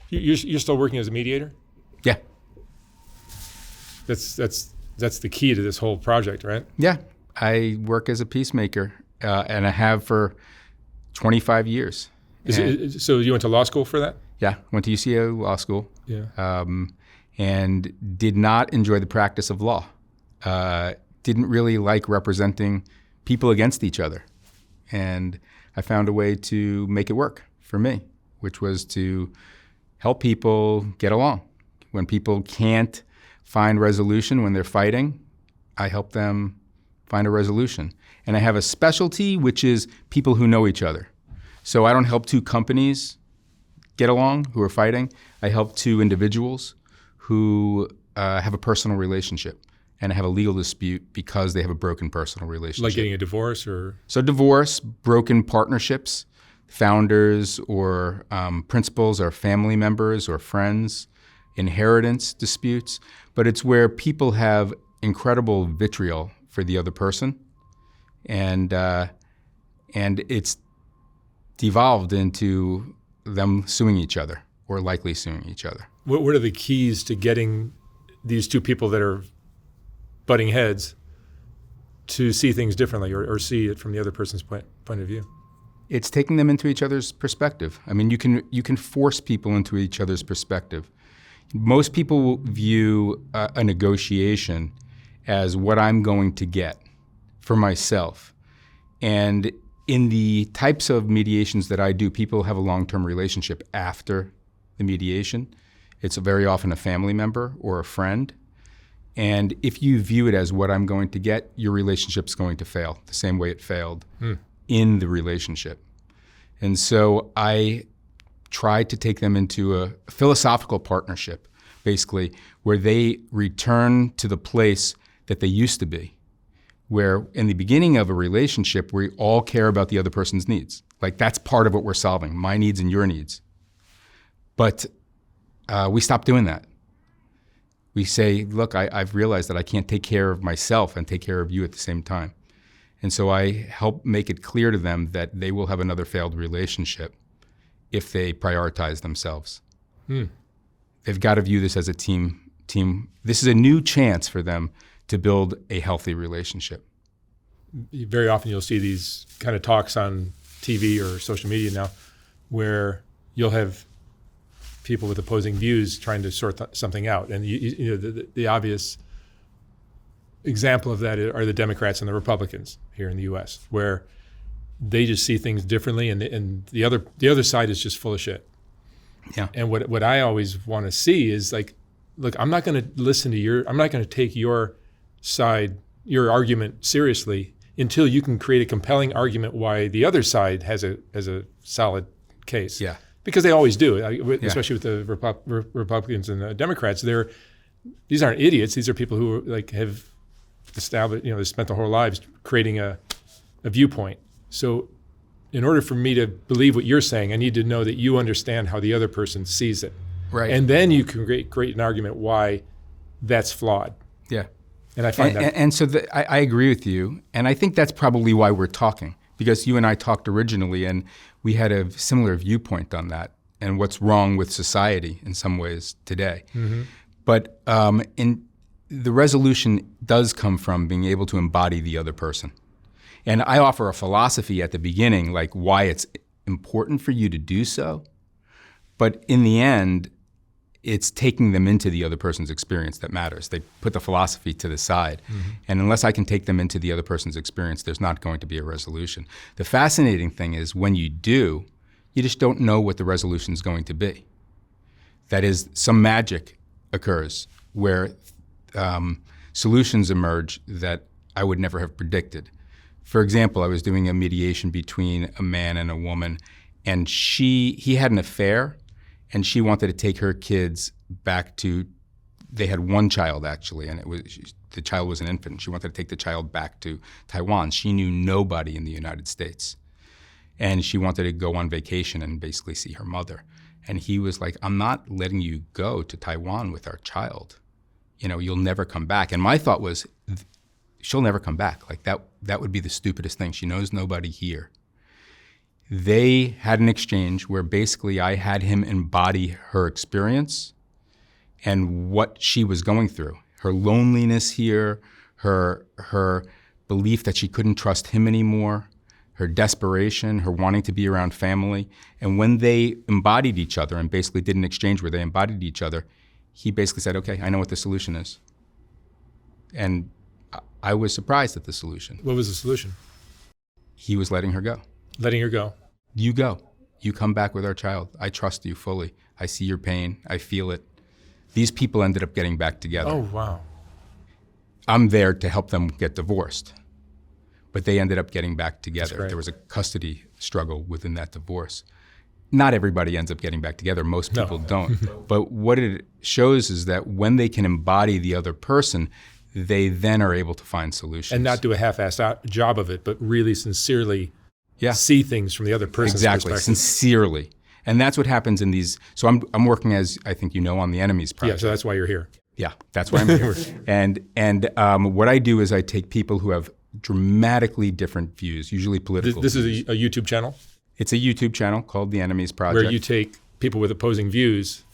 You're still working as a mediator? Yeah. That's the key to this whole project, right? Yeah. I work as a peacemaker, and I have for 25 years. So you went to law school for that? Yeah. Went to UCLA Law School. Yeah. And did not enjoy the practice of law. Didn't really like representing people against each other. And I found a way to make it work for me, which was to help people get along. When people can't find resolution when they're fighting, I help them find a resolution. And I have a specialty, which is people who know each other. So I don't help two companies get along who are fighting. I help two individuals who have a personal relationship and have a legal dispute because they have a broken personal relationship. Like getting a divorce or? So divorce, broken partnerships, founders or principals or family members or friends, inheritance disputes. But it's where people have incredible vitriol for the other person. And it's devolved into them suing each other or likely suing each other. What are the keys to getting these two people that are butting heads to see things differently or see it from the other person's point of view? It's taking them into each other's perspective. I mean, you can force people into each other's perspective. Most people view a negotiation as what I'm going to get for myself. And in the types of mediations that I do, people have a long-term relationship after the mediation. It's very often a family member or a friend. And if you view it as what I'm going to get, your relationship's going to fail the same way it failed in the relationship. And so I try to take them into a philosophical partnership, basically, where they return to the place that they used to be, where in the beginning of a relationship, we all care about the other person's needs. Like that's part of what we're solving, my needs and your needs. But we stop doing that. We say, look, I've realized that I can't take care of myself and take care of you at the same time. And so I help make it clear to them that they will have another failed relationship if they prioritize themselves. They've got to view this as a team. This is a new chance for them to build a healthy relationship. Very often you'll see these kind of talks on TV or social media now where you'll have people with opposing views trying to sort something out. And you know, the obvious example of that are the Democrats and the Republicans here in the U.S., where they just see things differently, and the other side is just full of shit. Yeah. And what I always want to see is like, look, I'm not going to take your side, your argument seriously until you can create a compelling argument why the other side has a solid case. Yeah. Because they always do, especially with the Republicans and the Democrats. These aren't idiots. These are people who like have established, they spent their whole lives creating a viewpoint. So in order for me to believe what you're saying, I need to know that you understand how the other person sees it. Right. And then you can create an argument why that's flawed. Yeah. And I find that. And so I agree with you. And I think that's probably why we're talking, because you and I talked originally and we had a similar viewpoint on that and what's wrong with society in some ways today. Mm-hmm. But the resolution does come from being able to embody the other person. And I offer a philosophy at the beginning, like why it's important for you to do so. But in the end, it's taking them into the other person's experience that matters. They put the philosophy to the side. Mm-hmm. And unless I can take them into the other person's experience, there's not going to be a resolution. The fascinating thing is when you do, you just don't know what the resolution is going to be. That is, some magic occurs where solutions emerge that I would never have predicted. For example, I was doing a mediation between a man and a woman, and he had an affair, and she wanted to take her kids back to, they had one child actually, and the child was an infant. She wanted to take the child back to Taiwan. She knew nobody in the United States. And she wanted to go on vacation and basically see her mother. And he was like, I'm not letting you go to Taiwan with our child. You'll never come back. And my thought was, she'll never come back. Like that would be the stupidest thing. She knows nobody here. They had an exchange where basically I had him embody her experience and what she was going through. Her loneliness here, her belief that she couldn't trust him anymore, her desperation, her wanting to be around family. And when they embodied each other and basically did an exchange where they embodied each other, he basically said, okay, I know what the solution is. And I was surprised at the solution. What was the solution? He was letting her go. Letting her go. You go. You come back with our child. I trust you fully. I see your pain. I feel it. These people ended up getting back together. Oh, wow. I'm there to help them get divorced. But they ended up getting back together. great. There was a custody struggle within that divorce. Not everybody ends up getting back together. Most people don't. But what it shows is that when they can embody the other person, they then are able to find solutions. And not do a half-assed job of it, but really sincerely see things from the other person's perspective. Sincerely. And that's what happens in these. So I'm working, as I think you know, on the Enemies Project. Yeah, so that's why you're here. Yeah, that's why I'm here. And what I do is I take people who have dramatically different views, usually political This views. is a YouTube channel? It's a YouTube channel called The Enemies Project. Where you take people with opposing views.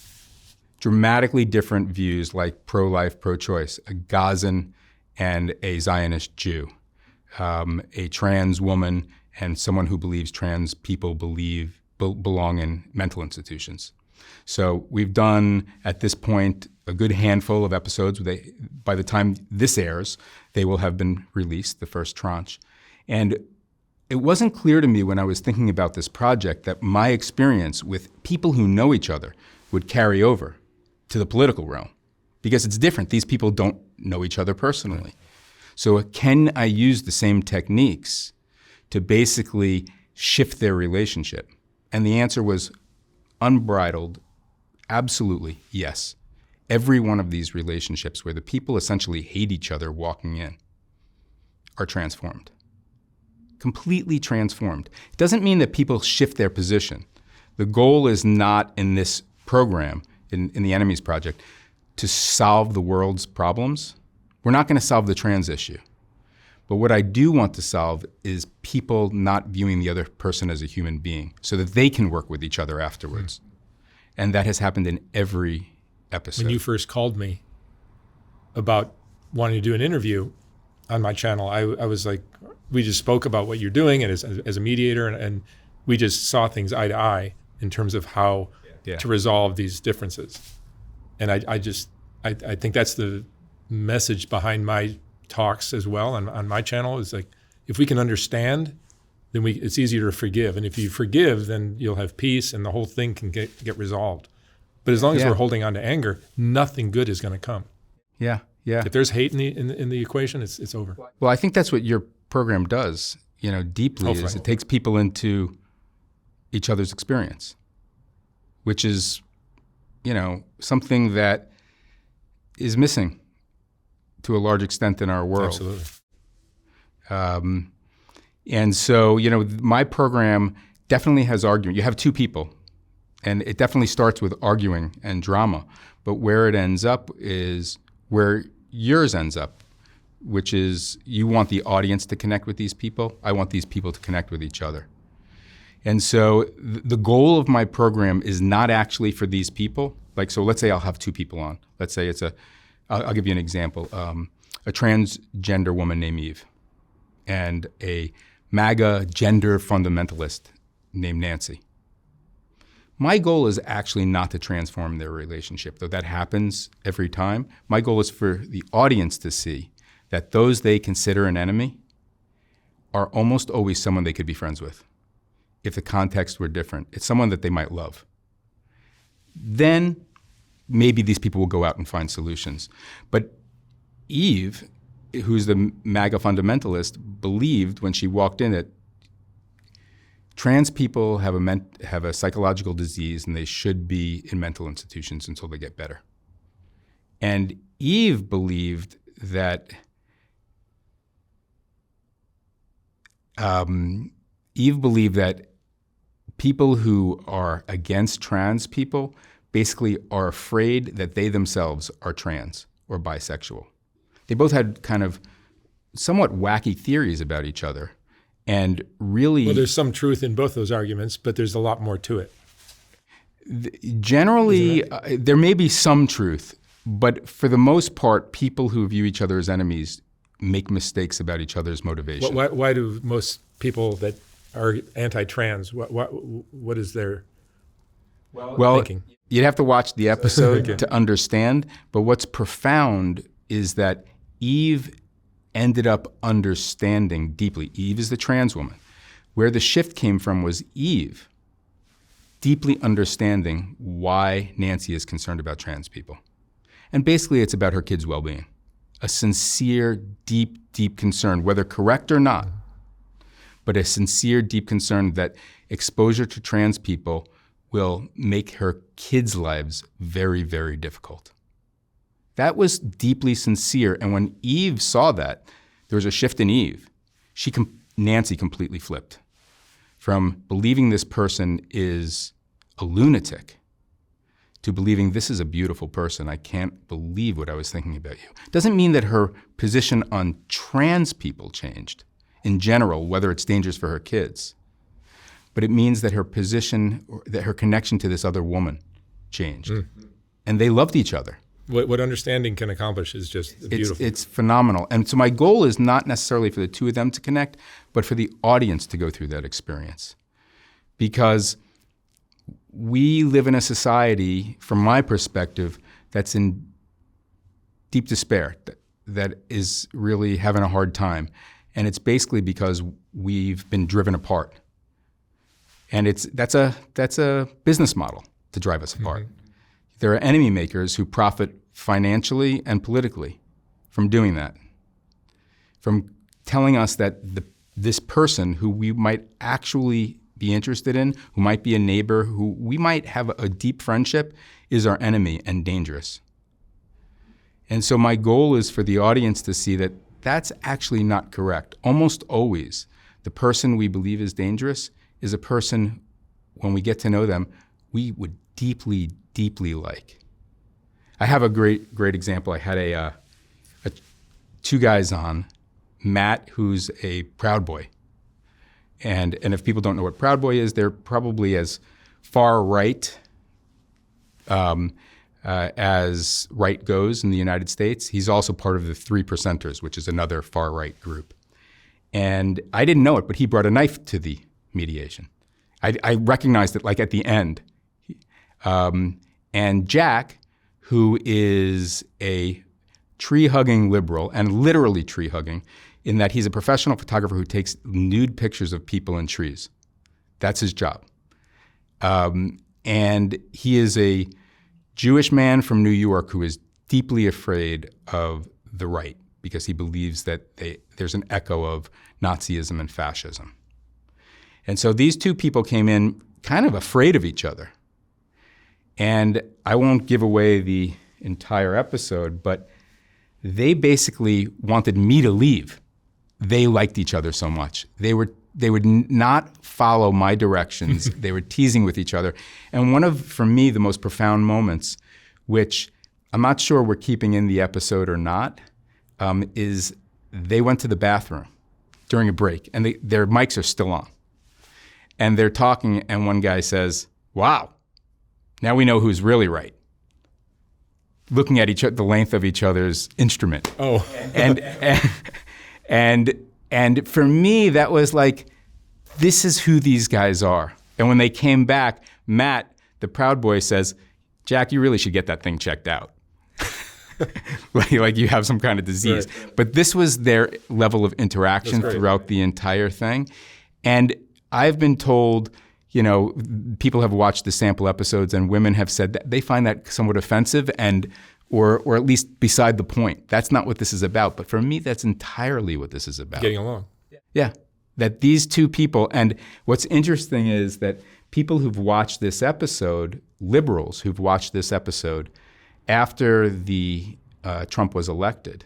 Dramatically different views, like pro-life, pro-choice, a Gazan and a Zionist Jew, a trans woman and someone who believes trans people belong in mental institutions. So we've done, at this point, a good handful of episodes. By the time this airs, they will have been released, the first tranche. And it wasn't clear to me when I was thinking about this project that my experience with people who know each other would carry over to the political realm, because it's different. These people don't know each other personally. So can I use the same techniques to basically shift their relationship? And the answer was unbridled, absolutely yes. Every one of these relationships where the people essentially hate each other walking in are transformed. Completely transformed. It doesn't mean that people shift their position. The goal is not in this program, in the Enemies Project, to solve the world's problems. We're not going to solve the trans issue. But what I do want to solve is people not viewing the other person as a human being so that they can work with each other afterwards. And that has happened in every episode. When you first called me about wanting to do an interview on my channel, I was like, we just spoke about what you're doing and as a mediator, and we just saw things eye to eye in terms of how to resolve these differences. And I think that's the message behind my talks as well on my channel, is like, if we can understand, then it's easier to forgive. And if you forgive, then you'll have peace and the whole thing can get resolved. But as long as we're holding on to anger, nothing good is going to come. Yeah. If there's hate in the equation, it's over. Well, I think that's what your program does, deeply. Hopefully. Is it takes people into each other's experience, which is, something that is missing to a large extent in our world. Absolutely. And so, my program definitely has argument. You have two people, and it definitely starts with arguing and drama. But where it ends up is where yours ends up, which is you want the audience to connect with these people. I want these people to connect with each other. And so the goal of my program is not actually for these people. So let's say I'll have two people on. Let's say I'll give you an example. A transgender woman named Eve and a MAGA gender fundamentalist named Nancy. My goal is actually not to transform their relationship, though that happens every time. My goal is for the audience to see that those they consider an enemy are almost always someone they could be friends with. If the context were different, it's someone that they might love. Then maybe these people will go out and find solutions. But Eve, who's the MAGA fundamentalist, believed when she walked in that trans people have a psychological disease and they should be in mental institutions until they get better. And Eve believed that people who are against trans people basically are afraid that they themselves are trans or bisexual. They both had kind of somewhat wacky theories about each other. And really, Well, there's some truth in both those arguments, but there's a lot more to it. Generally, there may be some truth, but for the most part, people who view each other as enemies make mistakes about each other's motivation. Why do most people that are anti-trans, what is their thinking? You'd have to watch the episode to understand, but what's profound is that Eve ended up understanding deeply. Eve is the trans woman. Where the shift came from was Eve deeply understanding why Nancy is concerned about trans people. And basically, it's about her kids' well-being. A sincere, deep, deep concern, whether correct or not, but a sincere, deep concern that exposure to trans people will make her kids' lives very, very difficult. That was deeply sincere. And when Eve saw that, there was a shift in Eve. Nancy completely flipped from believing this person is a lunatic to believing this is a beautiful person. I can't believe what I was thinking about you. Doesn't mean that her position on trans people changed in general, whether it's dangerous for her kids. But it means that her position, that her connection to this other woman changed. And they loved each other. What understanding can accomplish is just beautiful. It's phenomenal. And so my goal is not necessarily for the two of them to connect, but for the audience to go through that experience. Because we live in a society, from my perspective, that's in deep despair, that is really having a hard time. And it's basically because we've been driven apart. And that's a business model to drive us apart. There are enemy makers who profit financially and politically from doing that, from telling us that this person who we might actually be interested in, who might be a neighbor, who we might have a deep friendship, is our enemy and dangerous. And so my goal is for the audience to see that that's actually not correct. Almost always, the person we believe is dangerous is a person, when we get to know them, we would deeply, deeply like. I have a great example. I had two guys on, Matt, who's a Proud Boy. And if people don't know what Proud Boy is, they're probably as far right as right goes in the United States. He's also part of the 3 Percenters, which is another far right group. And I didn't know it, but he brought a knife to the mediation. I recognized it like at the end. And Jack, who is a tree-hugging liberal, and literally tree-hugging, in that he's a professional photographer who takes nude pictures of people in trees. That's his job. And he is a Jewish man from New York who is deeply afraid of the right because he believes that there's an echo of Nazism and fascism. And so these two people came in kind of afraid of each other. And I won't give away the entire episode, but they basically wanted me to leave. They liked each other so much. They would not follow my directions. They were teasing with each other. And one of, for me, the most profound moments, which I'm not sure we're keeping in the episode or not, is they went to the bathroom during a break, and their mics are still on. And they're talking, and one guy says, "Wow, now we know who's really right." Looking at the length of each other's instrument. Oh. And for me, that was like, this is who these guys are. And when they came back, Matt, the Proud Boy, says, "Jack, you really should get that thing checked out." like you have some kind of disease. Right. But this was their level of interaction throughout the entire thing. And I've been told, people have watched the sample episodes and women have said that they find that somewhat offensive or at least beside the point. That's not what this is about. But for me, that's entirely what this is about. Getting along. Yeah. That these two people, and what's interesting is that people who've watched this episode, liberals who've watched this episode after Trump was elected,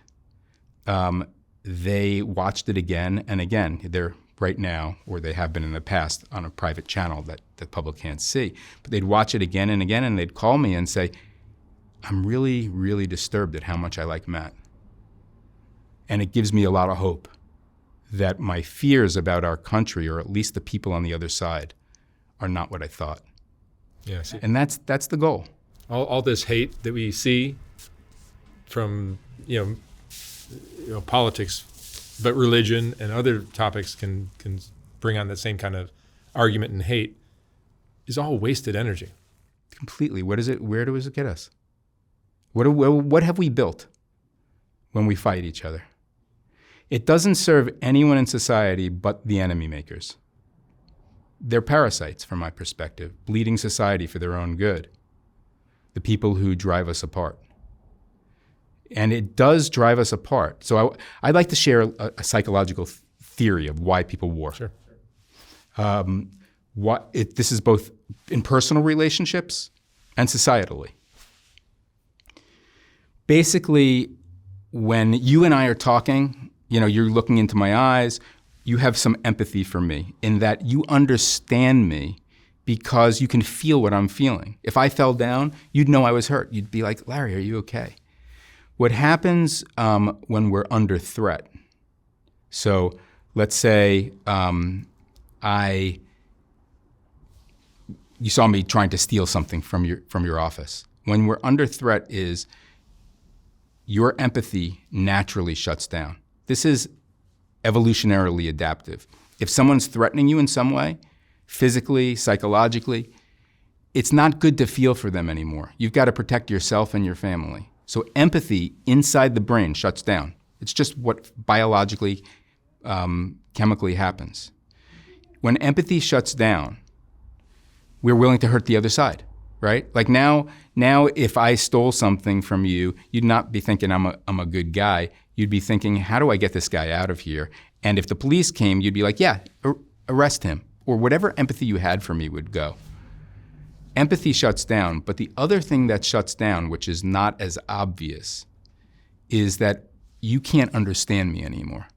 they watched it again and again. They're right now, or they have been in the past, on a private channel that the public can't see. But they'd watch it again and again, and they'd call me and say, "I'm really, really disturbed at how much I like Matt. And it gives me a lot of hope that my fears about our country, or at least the people on the other side, are not what I thought. Yeah, see, And that's the goal. all this hate that we see from politics, but religion and other topics can bring on the same kind of argument and hate, is all wasted energy. Completely. What is it? Where does it get us? What have we built when we fight each other? It doesn't serve anyone in society but the enemy makers. They're parasites, from my perspective, bleeding society for their own good. The people who drive us apart. And it does drive us apart. So I'd like to share a psychological theory of why people war. Sure. This is both in personal relationships and societally. Basically, when you and I are talking, you're looking into my eyes, you have some empathy for me in that you understand me because you can feel what I'm feeling. If I fell down, you'd know I was hurt. You'd be like, Larry, are you okay? What happens when we're under threat? So let's say you saw me trying to steal something from your office. When we're under threat is your empathy naturally shuts down. This is evolutionarily adaptive. If someone's threatening you in some way, physically, psychologically, it's not good to feel for them anymore. You've got to protect yourself and your family. So empathy inside the brain shuts down. It's just what biologically, chemically happens. When empathy shuts down, we're willing to hurt the other side, right? Like now if I stole something from you, you'd not be thinking I'm a good guy. You'd be thinking, how do I get this guy out of here? And if the police came, you'd be like, yeah, arrest him. Or whatever empathy you had for me would go. Empathy shuts down, but the other thing that shuts down, which is not as obvious, is that you can't understand me anymore.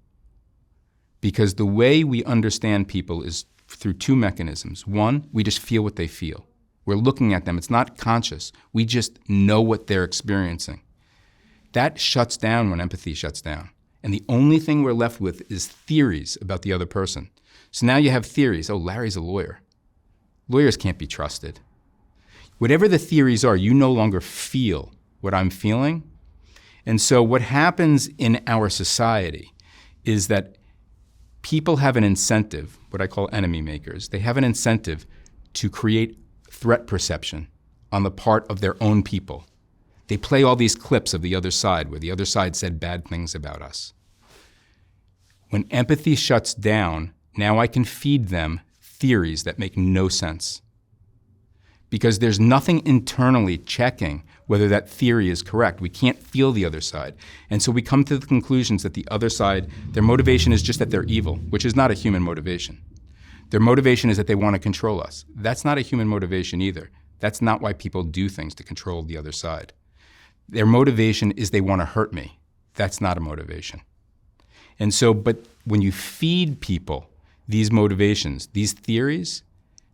Because the way we understand people is through two mechanisms. One, we just feel what they feel. We're looking at them. It's not conscious. We just know what they're experiencing. That shuts down when empathy shuts down. And the only thing we're left with is theories about the other person. So now you have theories. Oh, Larry's a lawyer. Lawyers can't be trusted. Whatever the theories are, you no longer feel what I'm feeling. And so what happens in our society is that people have an incentive, what I call enemy makers. They have an incentive to create threat perception on the part of their own people. They play all these clips of the other side where the other side said bad things about us. When empathy shuts down, now I can feed them theories that make no sense. Because there's nothing internally checking whether that theory is correct. We can't feel the other side. And so we come to the conclusions that the other side, their motivation is just that they're evil, which is not a human motivation. Their motivation is that they want to control us. That's not a human motivation either. That's not why people do things to control the other side. Their motivation is they want to hurt me. That's not a motivation. And so, but when you feed people these motivations, these theories,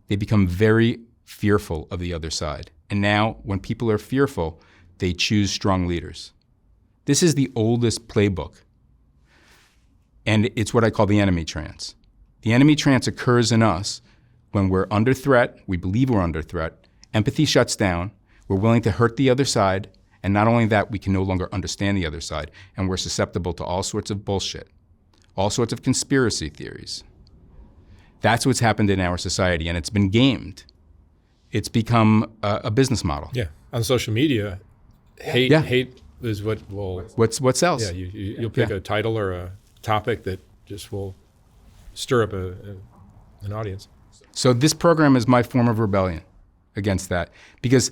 they become very fearful of the other side. And now, when people are fearful, they choose strong leaders. This is the oldest playbook. And it's what I call the enemy trance. The enemy trance occurs in us when we're under threat, we believe we're under threat, empathy shuts down, we're willing to hurt the other side, and not only that, we can no longer understand the other side, and we're susceptible to all sorts of bullshit, all sorts of conspiracy theories. That's what's happened in our society, and it's been gamed. It's become a business model. Yeah, on social media, hate is what will... What sells? Yeah, you'll pick a title or a topic that just will stir up an audience. So this program is my form of rebellion against that, because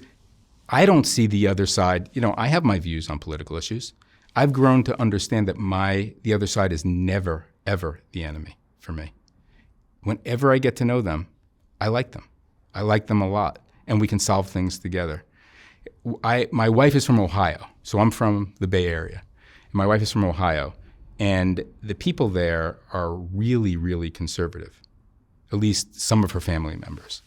I don't see the other side. I have my views on political issues. I've grown to understand that the other side is never, ever the enemy for me. Whenever I get to know them, I like them. I like them a lot, and we can solve things together. My wife is from Ohio, so I'm from the Bay Area. My wife is from Ohio, and the people there are really, really conservative, at least some of her family members.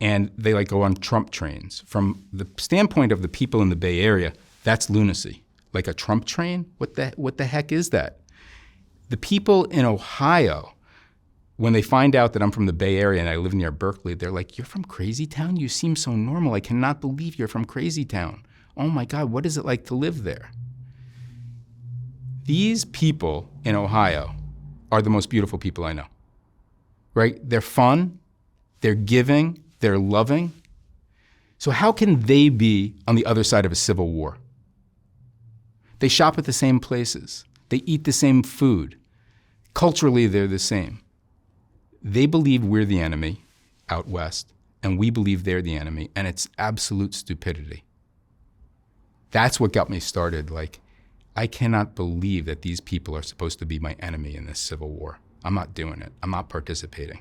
And they go on Trump trains. From the standpoint of the people in the Bay Area, that's lunacy. Like a Trump train? What the heck is that? The people in Ohio, when they find out that I'm from the Bay Area and I live near Berkeley, they're like, "You're from Crazy Town? You seem so normal. I cannot believe you're from Crazy Town. Oh my God, what is it like to live there?" These people in Ohio are the most beautiful people I know, right? They're fun, they're giving, they're loving. So how can they be on the other side of a civil war? They shop at the same places. They eat the same food. Culturally, they're the same. They believe we're the enemy out west, and we believe they're the enemy, and it's absolute stupidity. That's what got me started. Like, I cannot believe that these people are supposed to be my enemy in this civil war. I'm not doing it. I'm not participating.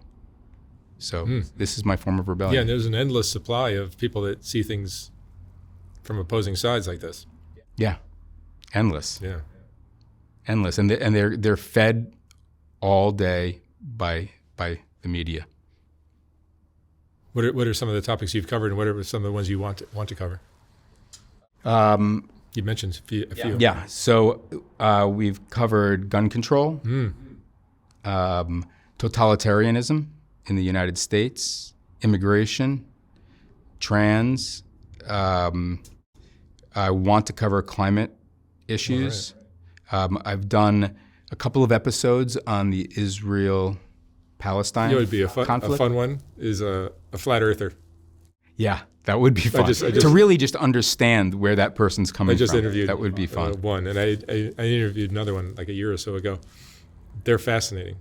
So this is my form of rebellion. Yeah, and there's an endless supply of people that see things from opposing sides like this. Yeah, endless. Yeah. Endless, and they're fed all day by the media. What are some of the topics you've covered, and what are some of the ones you want to cover? You mentioned a few. Yeah. So we've covered gun control, totalitarianism in the United States, immigration, trans. I want to cover climate issues. I've done a couple of episodes on the Israel-Palestine You know, it'd be a conflict. fun one is a flat earther. Yeah, that would be fun. just- to really just understand where that person's coming I just from. interviewed That would be fun. one, and I interviewed another one like a year or so ago. They're fascinating.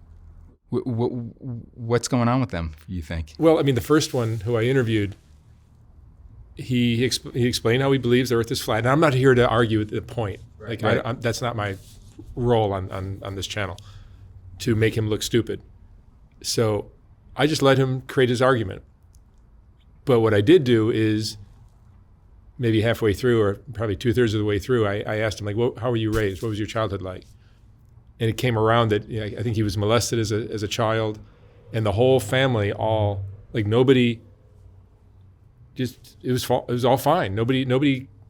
What's going on with them, you think? Well, I mean, the first one who I interviewed, he explained how he believes the Earth is flat. And I'm not here to argue the point. Like Right. that's not my role on this channel, to make him look stupid. So I just let him create his argument. But what I did do is, maybe halfway through, or probably 2/3 of the way through, I asked him, like, how were you raised? What was your childhood like? And it came around that, you know, I think he was molested as a child, and the whole family, all, like, nobody, just, it was all fine. Nobody,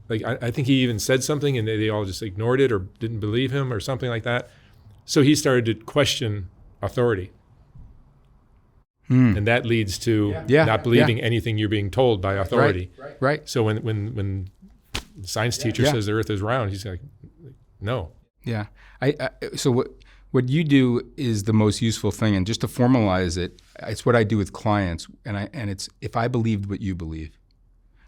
like, I think he even said something and they all just ignored it or didn't believe him or something like that. So he started to question authority. And that leads to not believing anything you're being told by authority. Right. So when the science teacher says the Earth is round, he's like, no. Yeah. So what you do is the most useful thing, and just to formalize it, it's what I do with clients, and it's, if I believed what you believe,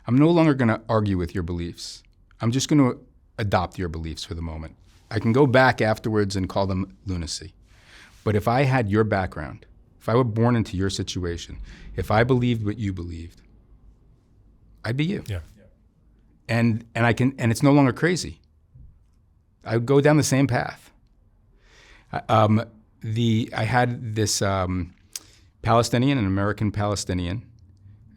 I'm no longer going to argue with your beliefs. I'm just going to adopt your beliefs for the moment. I can go back afterwards and call them lunacy. But if I had your background, if I were born into your situation, if I believed what you believed, I'd be you. Yeah. And it's no longer crazy. I would go down the same path. I had this Palestinian, an American Palestinian,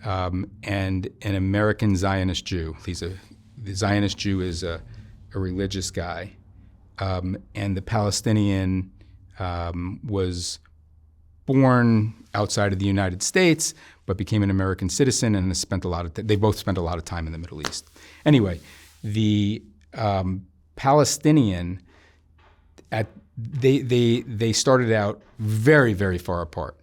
and an American Zionist Jew. The Zionist Jew is a religious guy, and the Palestinian was born outside of the United States, but became an American citizen and has spent they both spent a lot of time in the Middle East. Anyway, the Palestinian, they started out very, very far apart,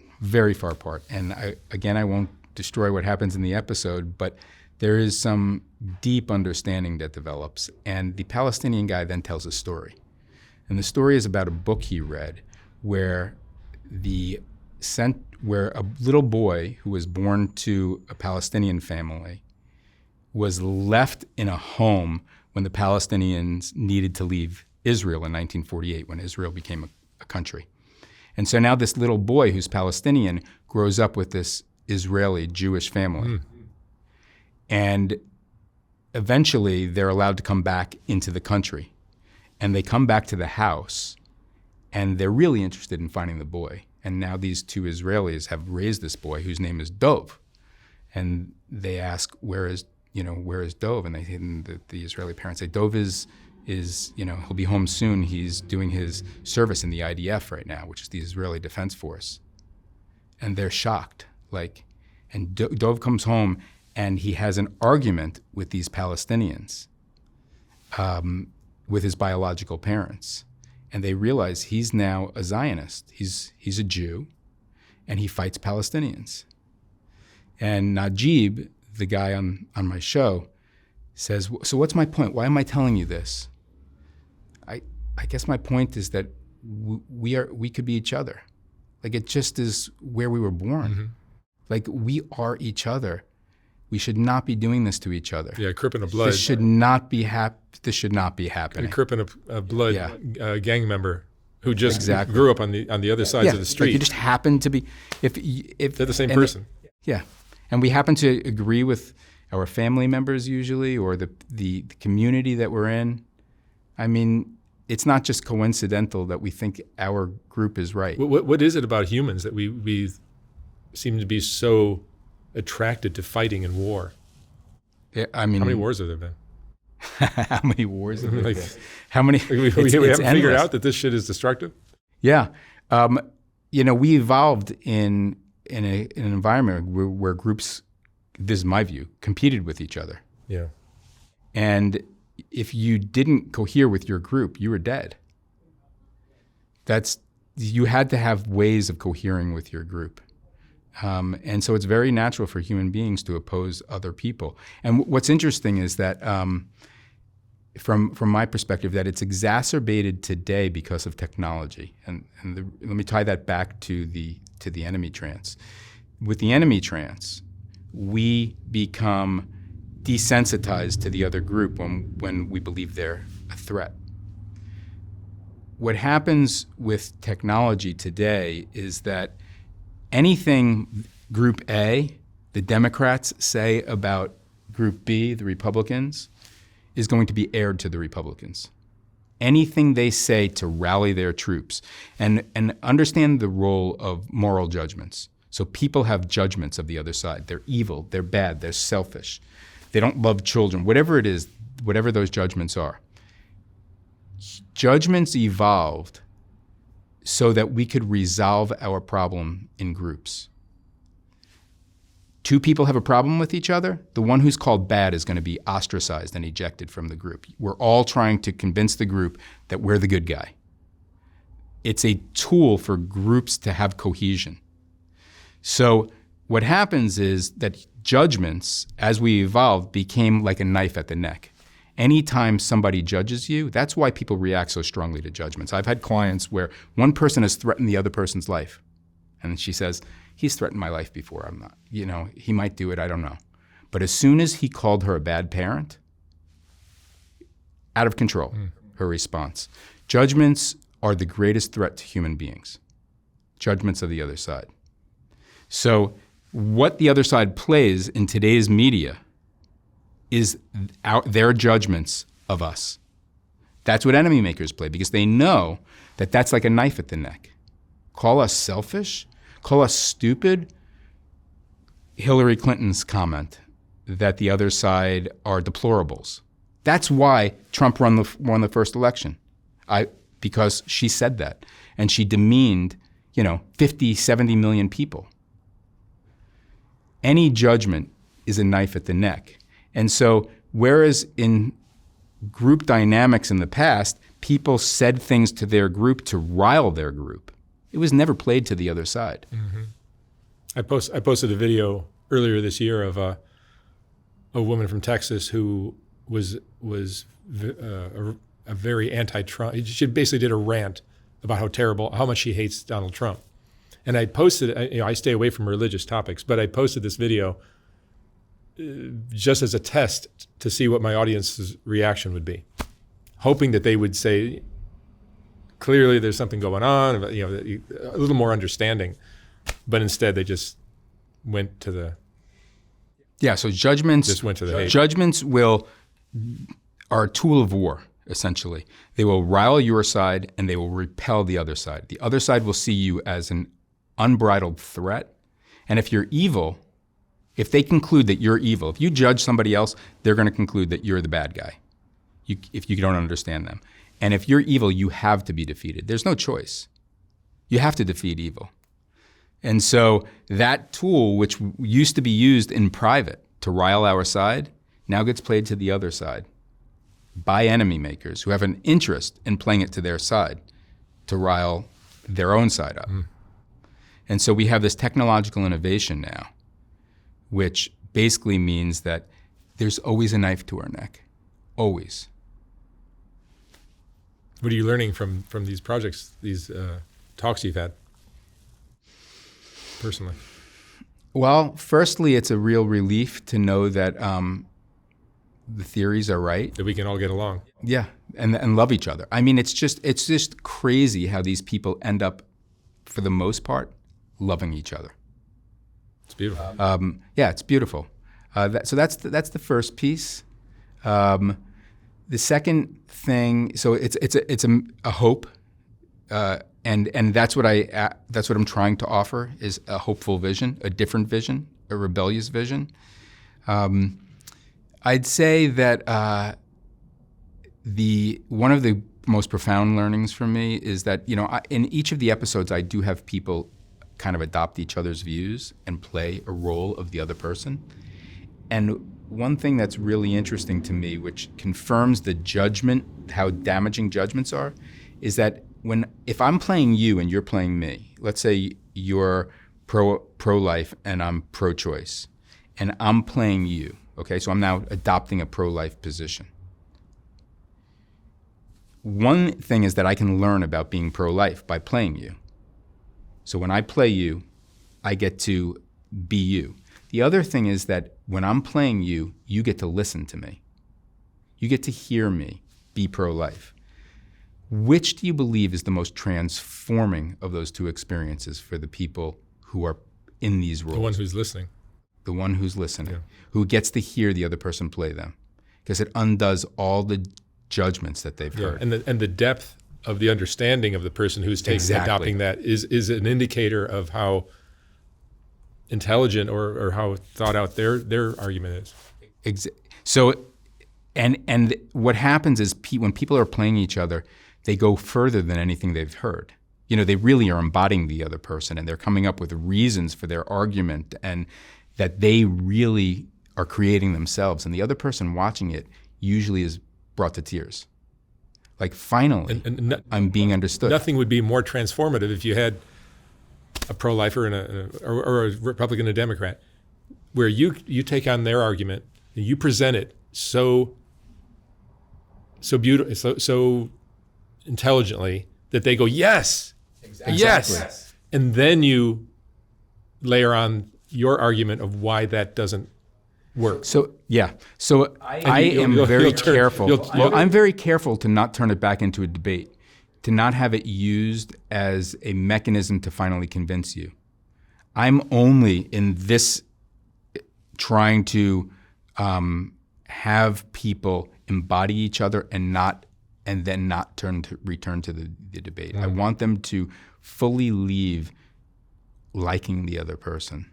And I won't destroy what happens in the episode, but there is some deep understanding that develops. And the Palestinian guy then tells a story. And the story is about a book he read where a little boy who was born to a Palestinian family was left in a home when the Palestinians needed to leave Israel in 1948, when Israel became a country. And so now this little boy who's Palestinian grows up with this Israeli Jewish family. And eventually they're allowed to come back into the country. And they come back to the house, and they're really interested in finding the boy. And now these two Israelis have raised this boy whose name is Dov. And they ask, where is Dov? And the Israeli parents say, Dov is he'll be home soon. He's doing his service in the IDF right now, which is the Israeli Defense Force. And they're shocked. And Dov comes home and he has an argument with these Palestinians, with his biological parents. and they realize he's now a Zionist. He's a Jew, and he fights Palestinians. And Najib, the guy on my show, says, so what's my point? Why am I telling you this? I guess my point is that we could be each other. Like, it just is where we were born. Mm-hmm. Like, we are each other. We should not be doing this to each other. Yeah, Crippen, a blood. This should not be happening. Crippen, a blood gang member who just Exactly. grew up on the other sides of the street. Like, you just happen to be, if they're the same person. Yeah, and we happen to agree with our family members usually, or the community that we're in. I mean, it's not just coincidental that we think our group is right. What is it about humans that we seem to be so attracted to fighting and war? Yeah, I mean, how many wars have there been? How many wars have there Like, been? How many? We haven't figured out that this shit is destructive? Yeah. We evolved in an environment where groups, this is my view, competed with each other. Yeah. And if you didn't cohere with your group, you were dead. You had to have ways of cohering with your group. And so it's very natural for human beings to oppose other people. And what's interesting is that, from my perspective, that it's exacerbated today because of technology. And let me tie that back to the enemy trance. With the enemy trance, we become desensitized to the other group when we believe they're a threat. What happens with technology today is that anything Group A, the Democrats, say about Group B, the Republicans, is going to be aired to the Republicans. Anything they say to rally their troops, and understand the role of moral judgments. So people have judgments of the other side. They're evil, they're bad, they're selfish. They don't love children, whatever it is, whatever those judgments are. Judgments evolved so that we could resolve our problem in groups. Two people have a problem with each other, the one who's called bad is going to be ostracized and ejected from the group. We're all trying to convince the group that we're the good guy. It's a tool for groups to have cohesion. So what happens is that judgments, as we evolved, became like a knife at the neck. Anytime somebody judges you, that's why people react so strongly to judgments. I've had clients where one person has threatened the other person's life. And she says, he's threatened my life before. I'm not, he might do it, I don't know. But as soon as he called her a bad parent, out of control, her response. Judgments are the greatest threat to human beings. Judgments of the other side. So what the other side plays in today's media is their judgments of us. That's what enemy makers play, because they know that that's like a knife at the neck. Call us selfish, call us stupid. Hillary Clinton's comment that the other side are deplorables. That's why Trump won the first election, because she said that. And she demeaned 50, 70 million people. Any judgment is a knife at the neck. And so whereas in group dynamics in the past, people said things to their group to rile their group, it was never played to the other side. Mm-hmm. I posted a video earlier this year of a woman from Texas who was a very anti-Trump. She basically did a rant about how much she hates Donald Trump. And I posted, I stay away from religious topics, but I posted this video just as a test to see what my audience's reaction would be, hoping that they would say, clearly there's something going on, a little more understanding. But instead, they just went to the... Yeah, so judgments... Just went to the hate. Judgments are a tool of war, essentially. They will rile your side and they will repel the other side. The other side will see you as an unbridled threat. And if you're evil, if they conclude that you're evil, if you judge somebody else, they're going to conclude that you're the bad guy, if you don't understand them. And if you're evil, you have to be defeated. There's no choice. You have to defeat evil. And so that tool, which used to be used in private to rile our side, now gets played to the other side by enemy makers who have an interest in playing it to their side. to rile their own side up. And so we have this technological innovation now, which basically means that there's always a knife to our neck, always. What are you learning from these projects, these talks you've had personally? Well, firstly, it's a real relief to know that the theories are right. That we can all get along. Yeah, and love each other. I mean, it's just crazy how these people end up, for the most part, loving each other. It's beautiful. Yeah, it's beautiful. So that's the first piece. The second thing, so it's a hope, and that's what I'm trying to offer, is a hopeful vision, a different vision, a rebellious vision. I'd say that one of the most profound learnings for me is that, in each of the episodes, I do have people kind of adopt each other's views and play a role of the other person. And one thing that's really interesting to me, which confirms the judgment, how damaging judgments are, is that if I'm playing you and you're playing me, let's say you're pro-life and I'm pro-choice, and I'm playing you, okay? So I'm now adopting a pro-life position. One thing is that I can learn about being pro-life by playing you. So when I play you, I get to be you. The other thing is that when I'm playing you, you get to listen to me. You get to hear me be pro-life. Which do you believe is the most transforming of those two experiences for the people who are in these roles? The one who's listening. The one who's listening, who gets to hear the other person play them. Because it undoes all the judgments that they've heard. And the depth of the understanding of the person who's adopting that is an indicator of how intelligent or how thought out their argument is. So, and what happens is when people are playing each other, they go further than anything they've heard. They really are embodying the other person, and they're coming up with reasons for their argument, and that they really are creating themselves. And the other person watching it usually is brought to tears. Like, finally, I'm being understood. Nothing would be more transformative if you had a pro-lifer or a Republican and a Democrat, where you take on their argument and you present it so beautiful, so intelligently that they go, yes, exactly. Yes, and then you layer on your argument of why that doesn't work. So I am very careful. I'm very careful to not turn it back into a debate, to not have it used as a mechanism to finally convince you. I'm only in this trying to have people embody each other and then not return to the debate. I want them to fully leave liking the other person,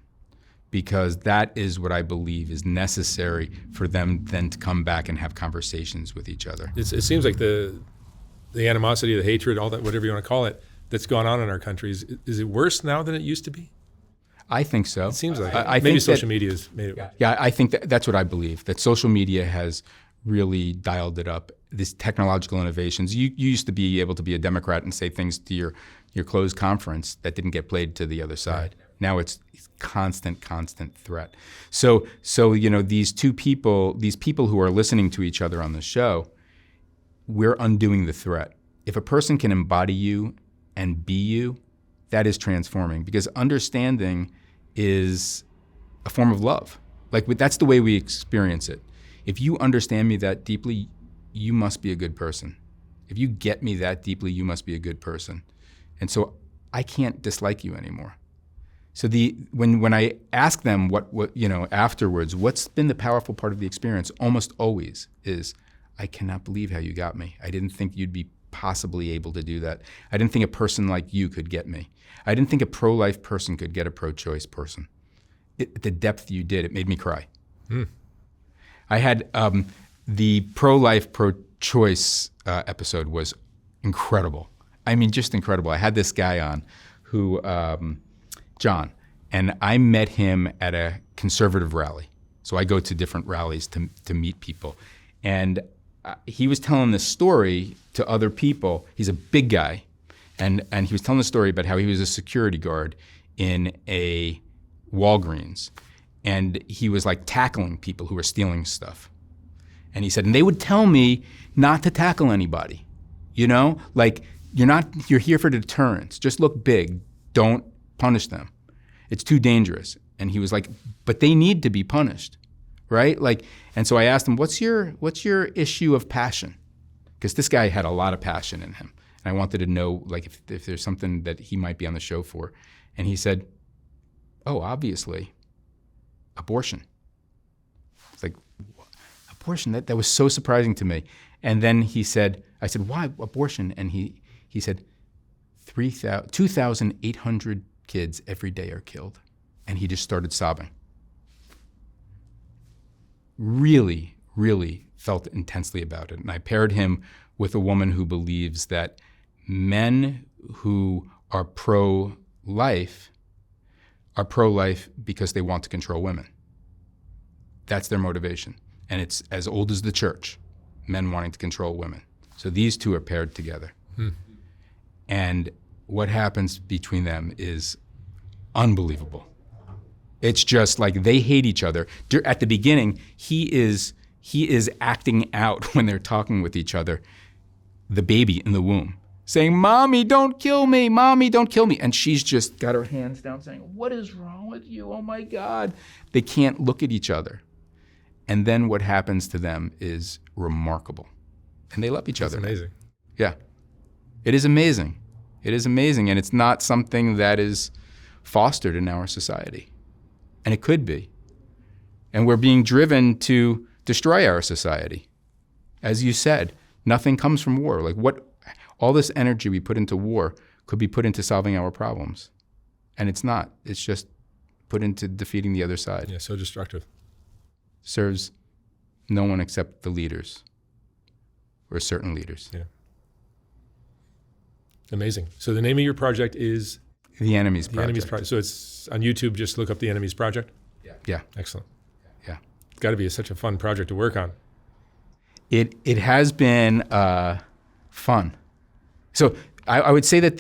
because that is what I believe is necessary for them then to come back and have conversations with each other. It seems like the animosity, the hatred, all that, whatever you want to call it, that's gone on in our country, is it worse now than it used to be? I think so. It seems like I maybe think social media has made it worse. Yeah, I think that's what I believe, that social media has really dialed it up. These technological innovations. You used to be able to be a Democrat and say things to your closed conference that didn't get played to the other side. Right. Now it's constant threat. So these people who are listening to each other on the show, we're undoing the threat. If a person can embody you and be you, that is transforming, because understanding is a form of love. Like, that's the way we experience it. If you understand me that deeply, you must be a good person. If you get me that deeply, you must be a good person. And so I can't dislike you anymore. So when I ask them what afterwards, what's been the powerful part of the experience, almost always is, I cannot believe how you got me. I didn't think you'd be possibly able to do that. I didn't think a person like you could get me. I didn't think a pro-life person could get a pro-choice person. The depth you did, it made me cry. I had the pro-life, pro-choice episode was incredible. I mean, just incredible. I had this guy on who, John, and I met him at a conservative rally. So I go to different rallies to meet people. And he was telling this story to other people. He's a big guy. And he was telling the story about how he was a security guard in a Walgreens, and he was like tackling people who were stealing stuff. And he said, and they would tell me not to tackle anybody, like you're here for deterrence. Just look big. Don't punish them. It's too dangerous. And he was like, but they need to be punished, right? Like, and so I asked him, what's your issue of passion? Because this guy had a lot of passion in him. And I wanted to know, like, if there's something that he might be on the show for. And he said, oh, obviously, abortion. It's like, abortion? That was so surprising to me. And then I said, why abortion? And he said, 2,800 kids every day are killed. And he just started sobbing. Really, really felt intensely about it. And I paired him with a woman who believes that men who are pro-life are pro-life because they want to control women. That's their motivation. And it's as old as the church, men wanting to control women. So these two are paired together. And what happens between them is unbelievable. It's just like they hate each other. At the beginning, he is acting out when they're talking with each other, the baby in the womb, saying, Mommy, don't kill me. Mommy, don't kill me. And she's just got her hands down saying, what is wrong with you? Oh my God. They can't look at each other. And then what happens to them is remarkable. And they love each other. That's amazing. Yeah. It is amazing. It is amazing. And it's not something that is fostered in our society. And it could be. And we're being driven to destroy our society. As you said, nothing comes from war. Like all this energy we put into war could be put into solving our problems. And it's not. It's just put into defeating the other side. Yeah, so destructive. Serves no one except the leaders, or certain leaders. Yeah. Amazing. So the name of your project is? The Enemies The Project. Enemies Project. So it's on YouTube, just look up The Enemies Project? Yeah. Excellent. Yeah. It's got to be such a fun project to work on. It has been fun. So I would say that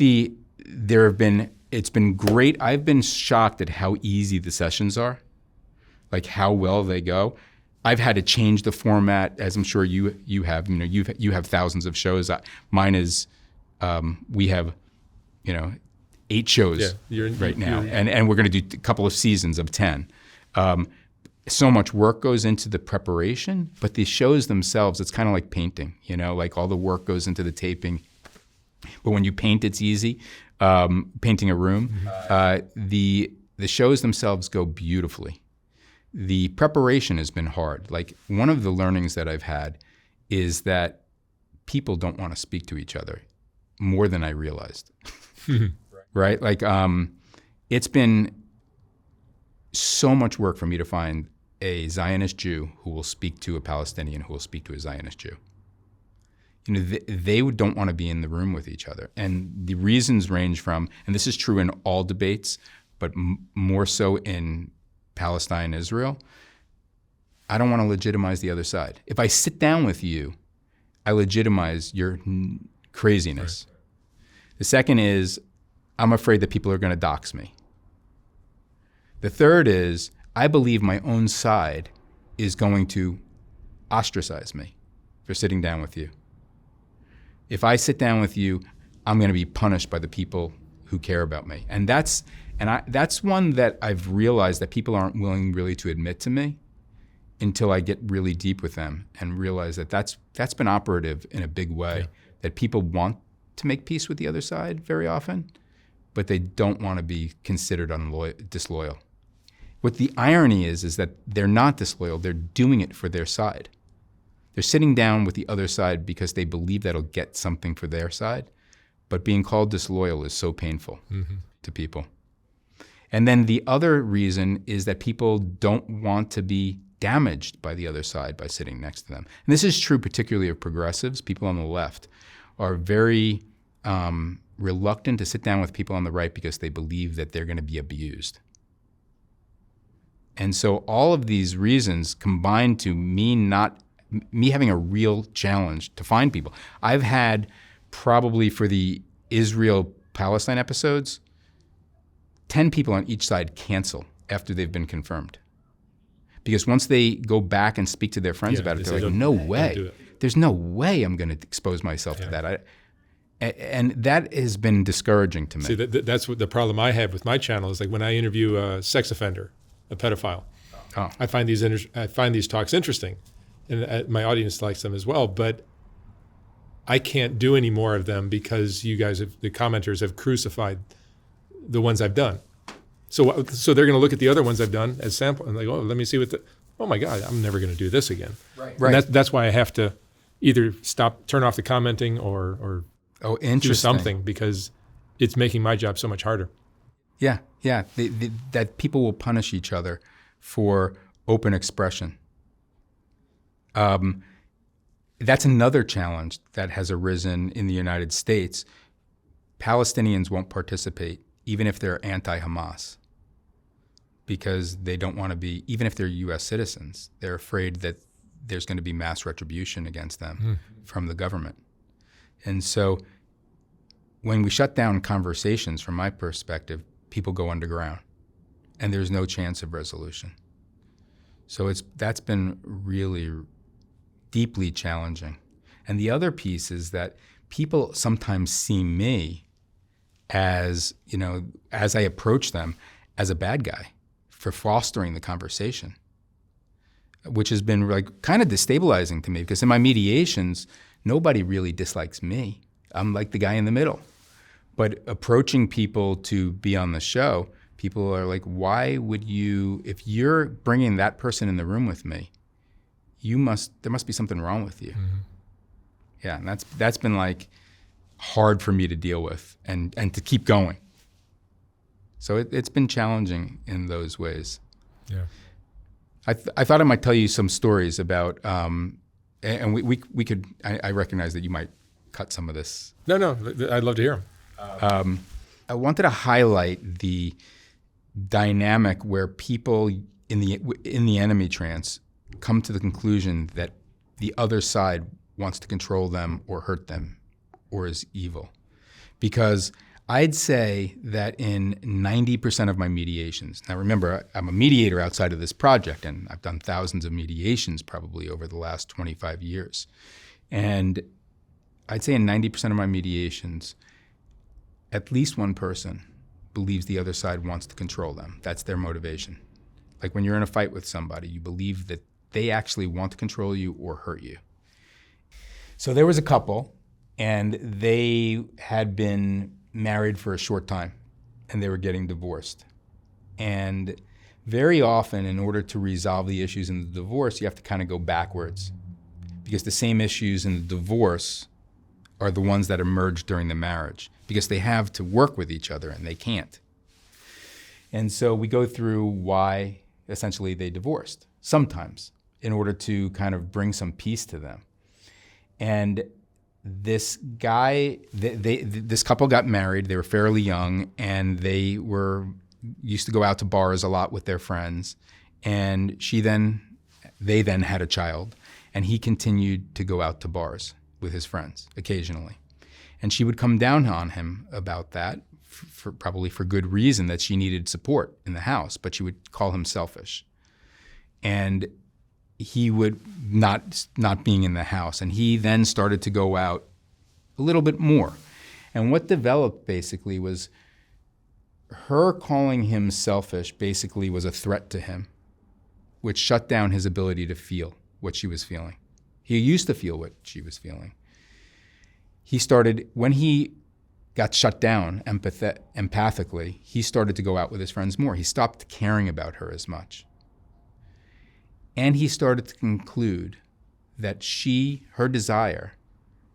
it's been great. I've been shocked at how easy the sessions are, like how well they go. I've had to change the format, as I'm sure you have. You have thousands of shows. Mine is we have 8 shows right now, and we're going to do a couple of seasons of 10. So much work goes into the preparation, but the shows themselves, it's kind of like painting, like all the work goes into the taping. But when you paint, it's easy. Painting a room, the shows themselves go beautifully. The preparation has been hard. Like, one of the learnings that I've had is that people don't want to speak to each other more than I realized. Right? Like, it's been so much work for me to find a Zionist Jew who will speak to a Palestinian who will speak to a Zionist Jew. They don't want to be in the room with each other. And the reasons range from, and this is true in all debates, but more so in Palestine, Israel, I don't want to legitimize the other side. If I sit down with you, I legitimize your craziness. Right. The second is, I'm afraid that people are going to dox me. The third is, I believe my own side is going to ostracize me for sitting down with you. If I sit down with you, I'm going to be punished by the people who care about me. And that's one that I've realized that people aren't willing really to admit to me until I get really deep with them and realize that that's been operative in a big way, that people want to make peace with the other side very often, but they don't want to be considered disloyal. What the irony is that they're not disloyal, they're doing it for their side. They're sitting down with the other side because they believe that'll get something for their side, but being called disloyal is so painful to people. And then the other reason is that people don't want to be damaged by the other side by sitting next to them. And this is true particularly of progressives. People on the left are very reluctant to sit down with people on the right because they believe that they're going to be abused. And so all of these reasons combine to me having a real challenge to find people. I've had probably for the Israel-Palestine episodes, 10 people on each side cancel after they've been confirmed. Because once they go back and speak to their friends about it, they're like, no way. There's no way I'm going to expose myself to that. And that has been discouraging to me. See, that's what the problem I have with my channel is, like when I interview a sex offender, a pedophile, I find these talks interesting, and my audience likes them as well. But I can't do any more of them because you guys, the commenters, have crucified the ones I've done. So they're going to look at the other ones I've done as sample and they go, oh, let me see oh my God, I'm never going to do this again. Right. And that's why I have to either turn off the commenting or do something, because it's making my job so much harder. Yeah. That people will punish each other for open expression. That's another challenge that has arisen in the United States. Palestinians won't participate, even if they're anti-Hamas, because they don't want to be, even if they're U.S. citizens, they're afraid that there's going to be mass retribution against them from the government. And so when we shut down conversations, from my perspective, people go underground, and there's no chance of resolution. So that's been really deeply challenging. And the other piece is that people sometimes see me as I approach them, as a bad guy for fostering the conversation, which has been like kind of destabilizing to me, because in my mediations, nobody really dislikes me. I'm like the guy in the middle. But approaching people to be on the show, people are like, why would you, if you're bringing that person in the room with me, there must be something wrong with you. Mm-hmm. Yeah, and that's been like hard for me to deal with and to keep going. So it's been challenging in those ways. Yeah. I thought I might tell you some stories about, and we could, I recognize that you might cut some of this. No, I'd love to hear them. I wanted to highlight the dynamic where people in the enemy trance come to the conclusion that the other side wants to control them or hurt them or is evil. Because I'd say that in 90% of my mediations, now remember, I'm a mediator outside of this project, and I've done thousands of mediations probably over the last 25 years. And I'd say in 90% of my mediations, at least one person believes the other side wants to control them. That's their motivation. Like when you're in a fight with somebody, you believe that they actually want to control you or hurt you. So there was a couple, and they had been married for a short time, and they were getting divorced. And very often, in order to resolve the issues in the divorce, you have to kind of go backwards, because the same issues in the divorce are the ones that emerge during the marriage, because they have to work with each other and they can't. And so we go through why essentially they divorced, sometimes, in order to kind of bring some peace to them. And this guy, this couple got married. They were fairly young, and they used to go out to bars a lot with their friends. And they then had a child, and he continued to go out to bars with his friends occasionally. And she would come down on him about that, probably for good reason, that she needed support in the house, but she would call him selfish. And he would not being in the house. And he then started to go out a little bit more. And what developed basically was her calling him selfish basically was a threat to him, which shut down his ability to feel what she was feeling. He used to feel what she was feeling. When he got shut down empathically, he started to go out with his friends more. He stopped caring about her as much. And he started to conclude that her desire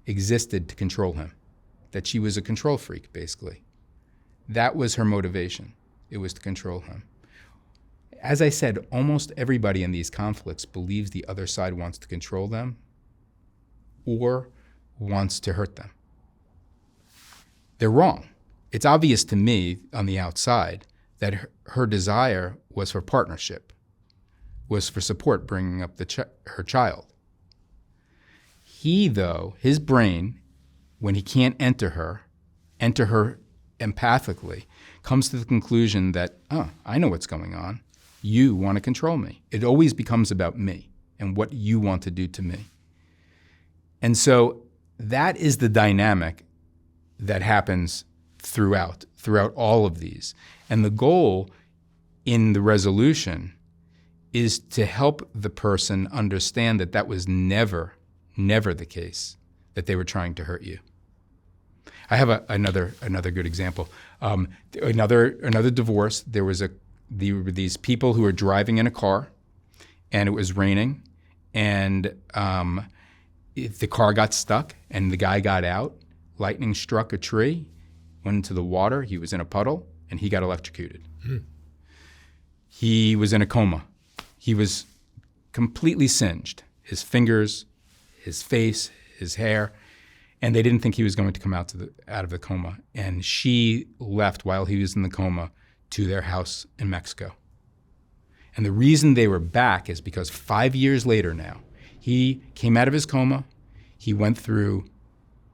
existed to control him, that she was a control freak, basically. That was her motivation. It was to control him. As I said, almost everybody in these conflicts believes the other side wants to control them or wants to hurt them. They're wrong. It's obvious to me on the outside that her desire was for partnership, was for support bringing up her child. He, though, his brain, when he can't enter her, enter her empathically, comes to the conclusion that, oh, I know what's going on. You want to control me. It always becomes about me and what you want to do to me. And so that is the dynamic that happens throughout all of these. And the goal in the resolution is to help the person understand that that was never the case, that they were trying to hurt you. I have another good example. Another divorce. There were these people who were driving in a car, and it was raining, and the car got stuck, and the guy got out. Lightning struck a tree, went into the water. He was in a puddle, and he got electrocuted. He was in a coma. He was completely singed. His fingers, his face, his hair. And they didn't think he was going to come out of the coma. And she left while he was in the coma to their house in Mexico. And the reason they were back is because 5 years later now, he came out of his coma. He went through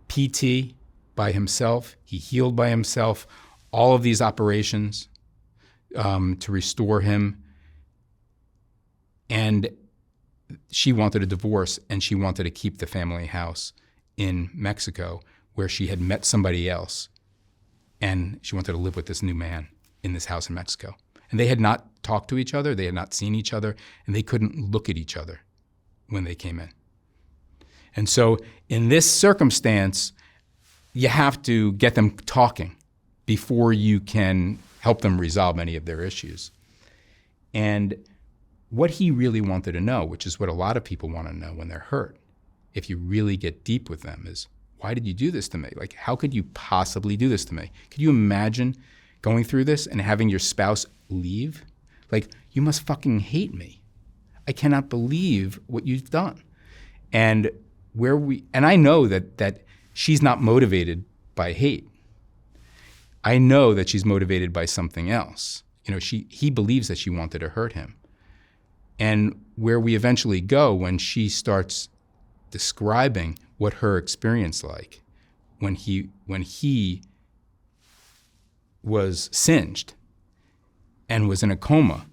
PT by himself. He healed by himself. All of these operations to restore him. And she wanted a divorce, and she wanted to keep the family house in Mexico, where she had met somebody else, and she wanted to live with this new man in this house in Mexico. And they had not talked to each other, they had not seen each other, and they couldn't look at each other when they came in. And so in this circumstance, you have to get them talking before you can help them resolve any of their issues. And what he really wanted to know, which is what a lot of people want to know when they're hurt, if you really get deep with them, is, why did you do this to me? Like, how could you possibly do this to me? Could you imagine going through this and having your spouse leave? Like, you must fucking hate me. I cannot believe what you've done. And I know that she's not motivated by hate. I know that she's motivated by something else. You know, he believes that she wanted to hurt him. And where we eventually go when she starts describing what her experience like when he was singed and was in a coma,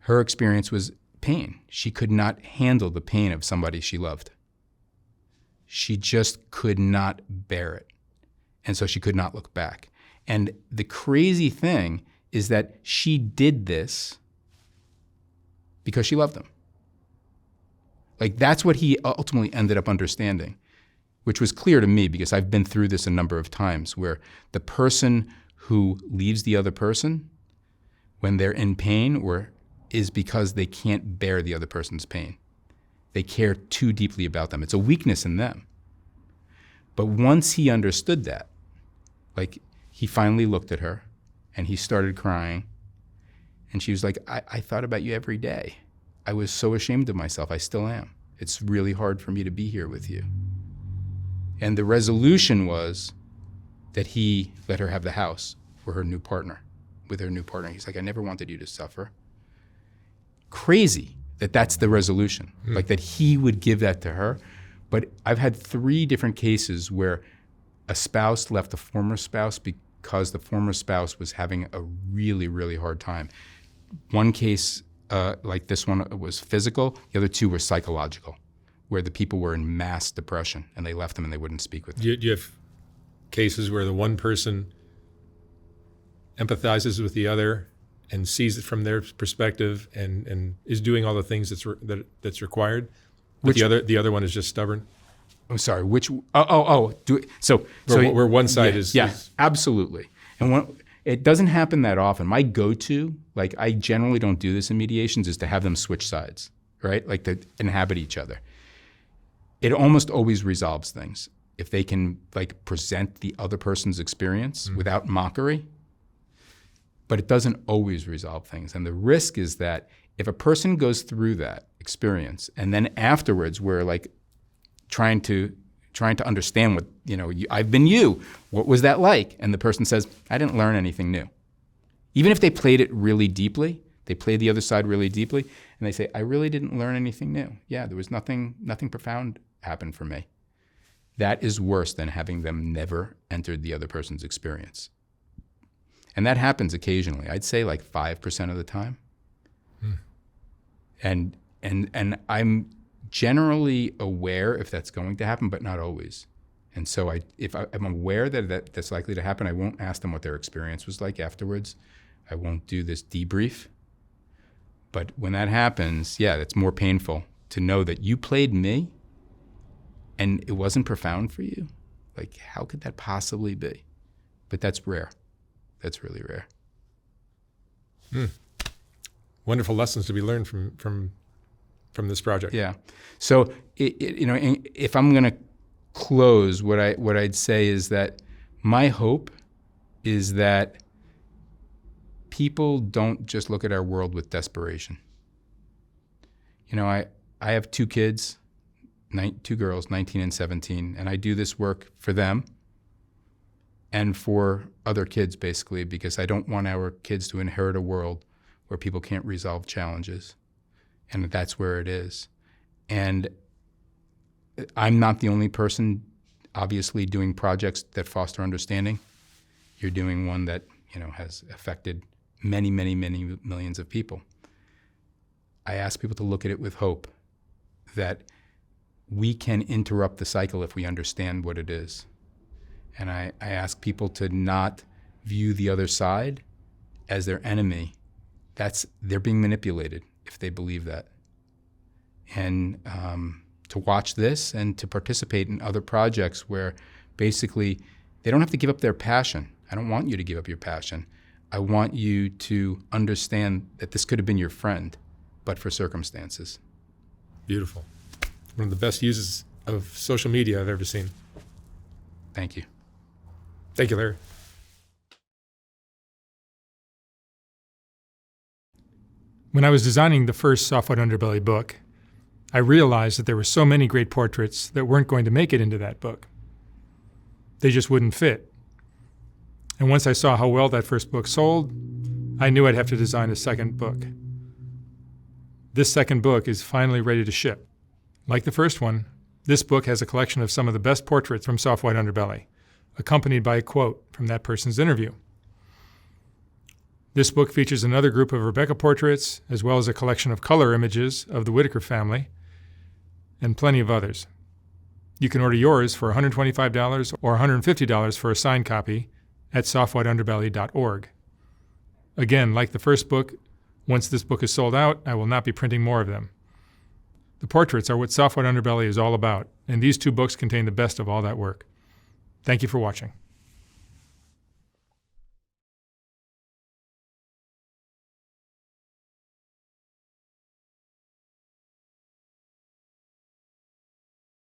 her experience was pain. She could not handle the pain of somebody she loved. She just could not bear it. And so she could not look back. And the crazy thing is that she did this because she loved him. Like, that's what he ultimately ended up understanding, which was clear to me because I've been through this a number of times, where the person who leaves the other person when they're in pain is because they can't bear the other person's pain. They care too deeply about them. It's a weakness in them. But once he understood that, like, he finally looked at her and he started crying. And she was like, I thought about you every day. I was so ashamed of myself. I still am. It's really hard for me to be here with you. And the resolution was that he let her have the house with her new partner. He's like, I never wanted you to suffer. Crazy that that's the resolution, like that he would give that to her. But I've had 3 different cases where a spouse left a former spouse because the former spouse was having a really, really hard time. One case, like this one, was physical. The other 2 were psychological, where the people were in mass depression and they left them and they wouldn't speak with them. Do you have cases where the one person empathizes with the other and sees it from their perspective and is doing all the things that's required, but the other one is just stubborn? I'm sorry. Where one side is absolutely. And it doesn't happen that often. My go-to, like, I generally don't do this in mediations, is to have them switch sides, right? Like, to inhabit each other. It almost always resolves things if they can, like, present the other person's experience without mockery. But it doesn't always resolve things. And the risk is that if a person goes through that experience and then afterwards we're like trying to understand what, I've been you, what was that like? And the person says, I didn't learn anything new. Even if they played it really deeply, they played the other side really deeply, and they say, I really didn't learn anything new. Yeah, there was nothing profound happened for me. that is worse than having them never entered the other person's experience. And that happens occasionally. I'd say like 5% of the time. And I'm generally aware if that's going to happen, but not always. And so if I'm aware that's likely to happen, I won't ask them what their experience was like afterwards. I won't do this debrief. But when that happens, yeah, it's more painful to know that you played me and it wasn't profound for you. Like, how could that possibly be? But that's rare. That's really rare. Wonderful lessons to be learned from this project. Yeah. So, if I'm going to close, what I'd say is that my hope is that people don't just look at our world with desperation. I have 2 kids, 2 girls, 19 and 17, and I do this work for them and for other kids, basically, because I don't want our kids to inherit a world where people can't resolve challenges, and that's where it is. And I'm not the only person, obviously, doing projects that foster understanding. You're doing one that, has affected many, many, many millions of people. I ask people to look at it with hope that we can interrupt the cycle if we understand what it is. And I ask people to not view the other side as their enemy. They're being manipulated if they believe that. And to watch this and to participate in other projects where basically they don't have to give up their passion. I don't want you to give up your passion. I want you to understand that this could have been your friend, but for circumstances. Beautiful. One of the best uses of social media I've ever seen. Thank you. Thank you, Larry. When I was designing the first Soft White Underbelly book, I realized that there were so many great portraits that weren't going to make it into that book. They just wouldn't fit. And once I saw how well that first book sold, I knew I'd have to design a second book. This second book is finally ready to ship. Like the first one, this book has a collection of some of the best portraits from Soft White Underbelly, accompanied by a quote from that person's interview. This book features another group of Rebecca portraits, as well as a collection of color images of the Whitaker family, and plenty of others. You can order yours for $125 or $150 for a signed copy at softwhiteunderbelly.org. Again, like the first book, once this book is sold out, I will not be printing more of them. The portraits are what Soft White Underbelly is all about, and these 2 books contain the best of all that work. Thank you for watching.